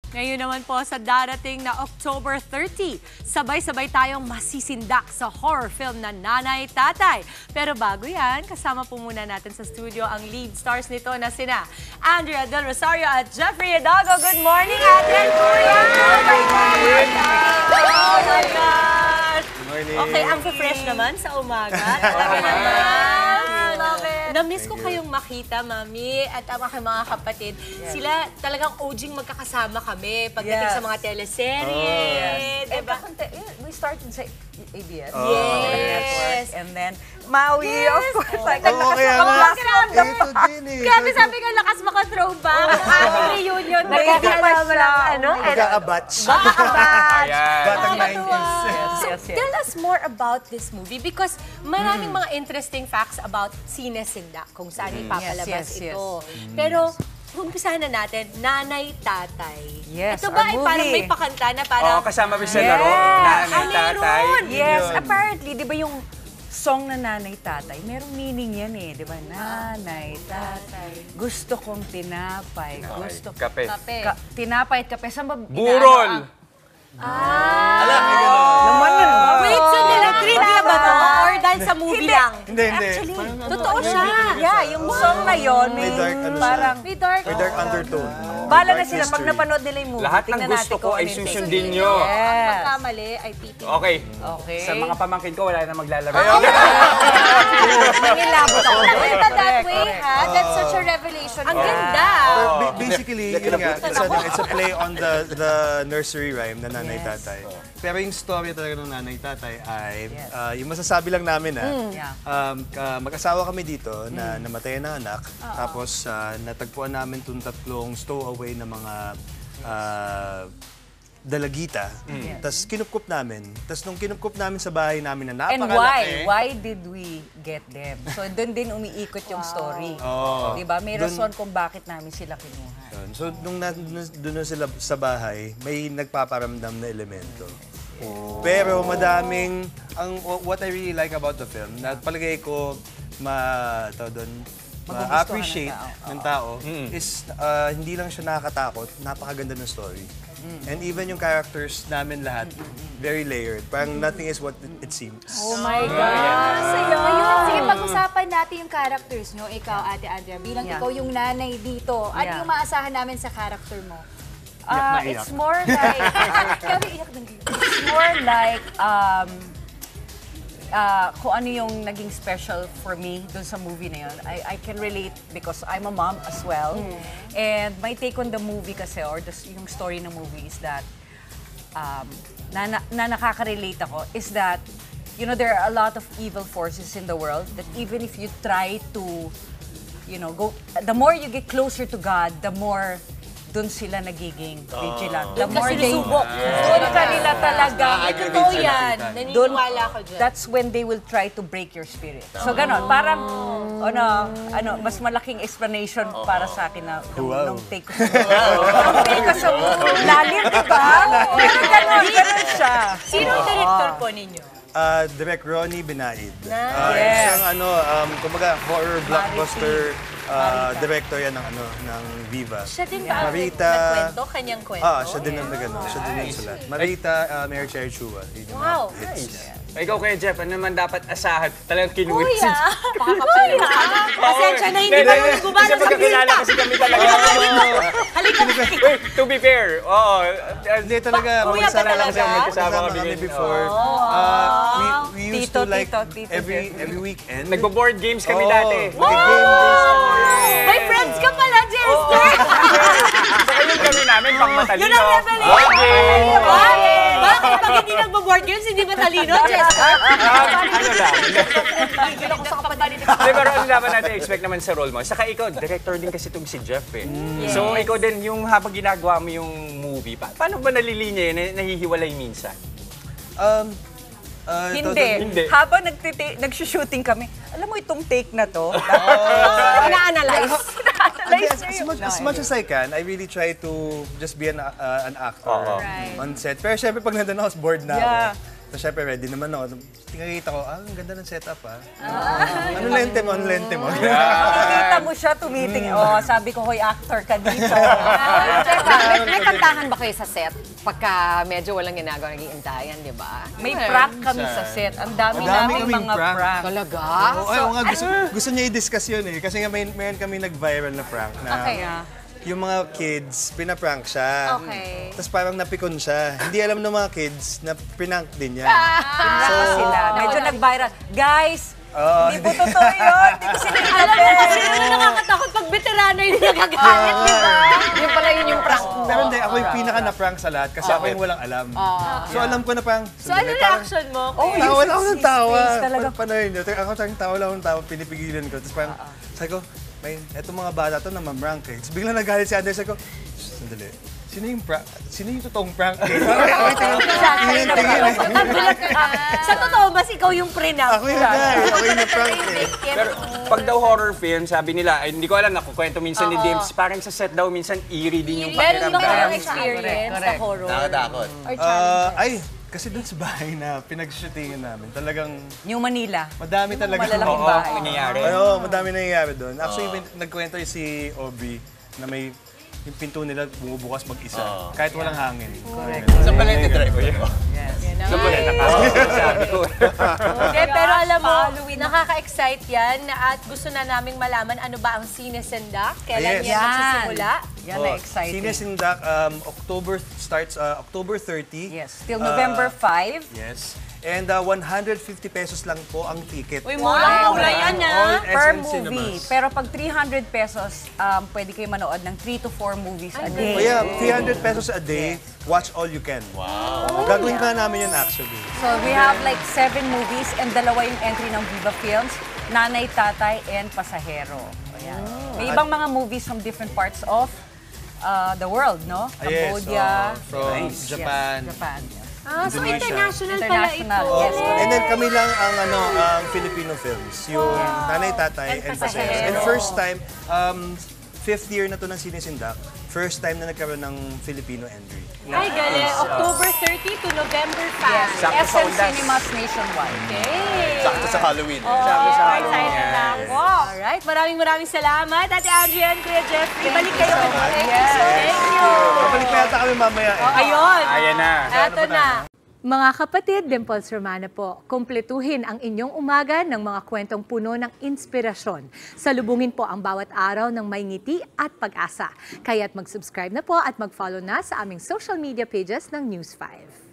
Ngayon naman po sa darating na October 30, sabay-sabay tayong masisindak sa horror film na Nanay Tatay. Pero bago yan, kasama po muna natin sa studio ang lead stars nito na sina Andrea Del Rosario at Jeffrey Hidalgo. Good morning, Ate and Kuya! Oh my God! Good morning! Okay, ang fresh naman sa umaga. Talaga naman. Love it. Na-miss ko kayong makita, Mami, at ang aking mga kapatid. Sila talagang OG magkakasama kami pagdating sa mga teleserye. Diba? We started sa ABS. Yes. And then, Maui, of course. Like, kaya nga. Ito din eh. Grabe, sabi ko, lakas maka-throwback. Ang reunion. Nagkakasama lang, ano? Magka-abatch. Batang 90s. So, tell us more about this movie because maraming mga interesting facts about Sine Sindak kung saan ipapalabas Yes. ito. Pero, umpisahan na natin, Nanay Tatay. Yes, ito ba ay our parang movie. may pakanta na parang... kasama rin sa laro. Nanay, tatay. Yes, Yun. apparently, di ba yung song na Nanay Tatay, merong meaning yan eh, di ba? Nanay Tatay, gusto kong tinapay, gusto Kape. tinapay at kape. Saan ba? Burol! Naman na naman. Wait, sandali, trivia ba to? Or dahil sa movie lang? Hindi. Actually, Totoo siya. Yeah, yung song na yun, may May dark ano siya. parang, May dark. May dark undertone. bala na Dark sila. Pag mystery. napanood nila yung movie, Lahat ng tingnan gusto natin ko kung ay ano yung susundin take. nyo. Yes. Pagkamali ay pipi. Okay. Okay. Sa mga pamangkin ko, wala na maglalaro. Nangilabot ako. Nakita that way, ha? That's such a revelation. Ang ganda. Basically, yun nga, it's a play on the nursery rhyme na Nanay Tatay. Pero yung story talaga ng Nanay Tatay ay, yung masasabi lang namin mag-asawa kami dito na namatayan ng anak. Tapos natagpuan namin itong tatlong stowaway na mga dalagita. Tapos kinupkup namin. Tapos nung kinupkup namin sa bahay namin na And napakalaki. why? Why did we get them? So, doon din umiikot yung story. Diba? May rason kung bakit namin sila kinuha. Yun. So, nung doon na sila sa bahay, may nagpaparamdam na elemento. Pero madaming, what I really like about the film, na palagay ko ma-appreciate ng tao, is hindi lang siya nakakatakot, napakaganda ng story. And even yung characters namin lahat, very layered. Parang nothing is what it seems. Oh my God! Ngayon, sige, pag-usapan natin yung characters nyo, ikaw, Ate Andrea, bilang ikaw yung nanay dito. Ano yung maasahan namin sa character mo? It's more like, it's more like, kung ano yung naging special for me dun sa movie na yun. I can relate because I'm a mom as well. And my take on the movie kasi, or yung story ng movie is that, na nakaka-relate ako, is that, you know, there are a lot of evil forces in the world that even if you try to, you know, the more you get closer to God, the more doon sila nagiging vigilant. The more they, doon ka nila talaga. Totoo yan. Naniniwala ko dyan. That's when they will try to break your spirit. So ganon, parang, mas malaking explanation para sa akin na nung take ko sa take ko sa lalim, diba? Pero ganon siya. Sino ang director po ninyo? Direk Ronnie Benaid. Yes. Isang kumbaga horror blockbuster director yan ng Viva. Siya din ba ang Marita, nagkwento? Kanyang kwento? siya din ang nagano, siya din yung sulat. Marita, Mary Cherry Chua. Wow. Ikaw kaya, Jeff, ano naman dapat asahan? Talagang kinuwit. Kuya! Pasensya na, hindi ba yung gumana sa magkakilala pinta? kasi kami talaga. Halika! Wait, to be fair, oo. Hindi talaga, Kuya ka magkasama talaga? Magkasama kami kami din. before. We used to like, every weekend. Nagbo-board games kami dati. May friends ka pala, Jester! Saka yung kami namin, pang matalino. Yun ang revelation! Board game. Bakit pag hindi nagbo-board games, hindi matalino, Jester? Ano lang. Hindi, pero ano naman natin expect naman sa role mo. Saka ikaw, director din kasi itong si Jeff eh. So ikaw din, yung habang ginagawa mo yung movie, paano ba nalilinya yun? Nahihiwalay minsan? Hindi. Habang nagsushooting kami, alam mo itong take na to, Ina-analyze. As much as I can, I really try to just be an actor on set. Pero syempre pag nandun ako, bored na ako. So, syempre, ready naman ako. Tingnan ko, ang ganda ng setup, Ano lente mo? Nakikita mo siya tumitingin. Sabi ko, hoy, actor ka dito. May kantahan ba kayo sa set? Pagka medyo walang ginagawa, naging intayan, di ba? May prank kami sa set. Ang dami naming kaming mga prank. Talaga? Oo nga, gusto niya i-discuss yun eh. Kasi nga mayroon kami nag-viral na prank na yung mga kids, pinaprank siya. Okay. Tapos parang napikon siya. Hindi alam ng mga kids na pinank din niya. So, sila. Medyo nag-viral. Guys, hindi po totoo yun. Hindi ko sinabi. Alam mo kasi yun ang nakakatakot pag veterano yung nagagalit, di ba? Yung pala yun yung prank mo. Pero hindi, ako yung pinaka na-prank sa lahat kasi ako yung walang alam. So alam ko na parang... So ano reaction mo? Tawa lang ako ng tawa. talaga. Panoyin nyo. Ako talagang tawa lang ako ng tawa, pinipigilan ko. Tapos parang, sabi ko, eto mga bata to na mamrank eh. Tapos biglang nagalit si Andres, sabi ko, sandali. Sino yung totoong prank eh? Sa totoo ba, ikaw yung prank? Ako yung guy. Ako yung na-prank eh. Pero pag daw horror film, sabi nila, ay, hindi ko alam, nakukwento minsan ni Dims, parang sa set daw, minsan eerie din yung Meron ba kayong pakiramdam. experience sa horror? Nakakatakot. Or challenge. Ay, kasi dun sa bahay na pinag-shootingan namin, talagang New Manila. madami talaga. Malalaking Oo, bahay. nangyayari. Madami nangyayari doon. Actually, nagkwento yung si Aubrey na may yung pinto nila bumubukas mag-isa. Kahit walang hangin. Sa palete try ko yun. So, pala, sabi ko. Okay, pero alam mo, nakaka-excite yan at gusto na naming malaman ano ba ang Sinesendak, kailan Yes. yan magsisimula. Yan na exciting. Sinesindak, October starts October 30. Yes, till November 5. Yes. And 150 pesos lang po ang ticket. Uy, murang-mura yan All Per SM movie. Cinemas. Pero pag 300 pesos, pwede kayo manood ng 3 to 4 movies a day. Oh yeah, 300 pesos a day, watch all you can. Wow. Gagawin ka namin yan actually. So we have like 7 movies and dalawa yung entry ng Viva Films, Nanay, Tatay, and Pasahero. Ayan. May ibang mga movies from different parts of the world, no? Cambodia, from Japan. Japan. So international pala ito. International, yes. And then kami lang ang Filipino films. Yung Nanay, Tatay, and Pasahero. And first time, 5th year na to ng Sinesindak, first time na nagkaroon ng Filipino entry. Ay, galing. October 30 to November 5. Sakto sa SM Ondas. Cinemas nationwide. Okay. Sakto sa Halloween. Sabi sa Halloween Excited na yan. ako. Alright, maraming salamat. Ate Adrian, Kuya Jeffrey, balik kayo. Thank you. Kapalik pa yata kami mamaya. Ayun. Ayan na. Eto na. Mga kapatid, Dimples Romana po, kumpletuhin ang inyong umaga ng mga kwentong puno ng inspirasyon. Salubungin po ang bawat araw ng may ngiti at pag-asa. Kaya't mag-subscribe na po at mag-follow na sa aming social media pages ng News 5.